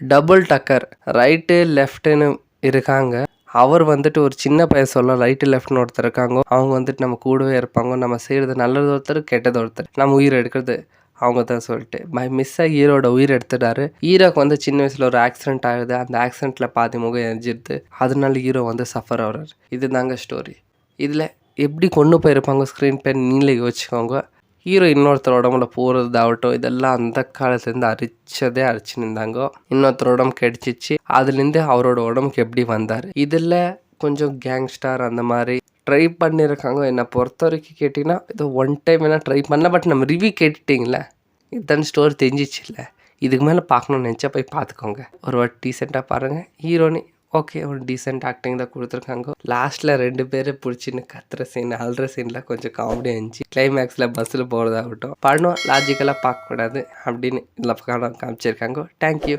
Double டக்கர் right லெஃப்ட்டுன்னு இருக்காங்க. அவர் வந்துட்டு ஒரு சின்ன பையன் சொல்ல ரைட்டு லெஃப்ட்னு ஒருத்தர் இருக்காங்க. அவங்க வந்துட்டு நம்ம கூடவே இருப்பாங்க. நம்ம செய்கிறது நல்லது ஒருத்தர், கெட்டது ஒருத்தர். நம்ம உயிர் எடுக்கிறது அவங்க தான் சொல்லிட்டு பை மிஸ்ஸாக ஹீரோட உயிர் எடுத்துட்டாரு. ஹீரோக்கு வந்து சின்ன வயசில் ஒரு ஆக்சிடென்ட் ஆகுது. அந்த ஆக்சிடென்ட்டில் பாதி முகம் எரிஞ்சிருது. அதனால ஹீரோ வந்து சஃபர் ஆகிறார். இது தாங்க ஸ்டோரி. இதில் எப்படி கொண்டு போயிருப்பாங்க ஸ்க்ரீன் பிளே நீங்களே யோசிச்சுக்கோங்க. ஹீரோ இன்னொருத்தர் உடம்புல போகிறதாகட்டும் இதெல்லாம் அந்த காலத்துலேருந்து அரிச்சுன்னு இருந்தாங்க. இன்னொருத்தர் உடம்பு கிடைச்சிச்சு. அதுலேருந்து அவரோட உடம்புக்கு எப்படி வந்தார். இதில் கொஞ்சம் கேங்ஸ்டார் அந்த மாதிரி ட்ரை பண்ணியிருக்காங்க. என்னை பொறுத்த வரைக்கும் கேட்டிங்கன்னா இது ஒன் டைம் வேணால் ட்ரை பண்ணல. பட் நம்ம ரிவ்யூ கேட்டுட்டிங்களே இதுதான் ஸ்டோரி தெரிஞ்சிச்சு இல்லை. இதுக்கு மேலே பார்க்கணுன்னு நினச்சா போய் பார்த்துக்கோங்க. ஒரு வாட்டி டீசெண்டாக பாருங்கள். ஹீரோனி ஓகே ஒரு டீசென்ட் ஆக்டிங் தான் கொடுத்துருக்காங்க. லாஸ்ட்டில் 2 பேரை பிடிச்சின்னு கத்துற சீன் அழுற சீனில் கொஞ்சம் காமெடியாக இருந்துச்சு. கிளைமேக்ஸில் பஸ்ஸில் போகிறதாகட்டும் படம் லாஜிக்கலாக பார்க்கக்கூடாது அப்படின்னு இதில் காமிச்சிருக்காங்க. தேங்க்யூ.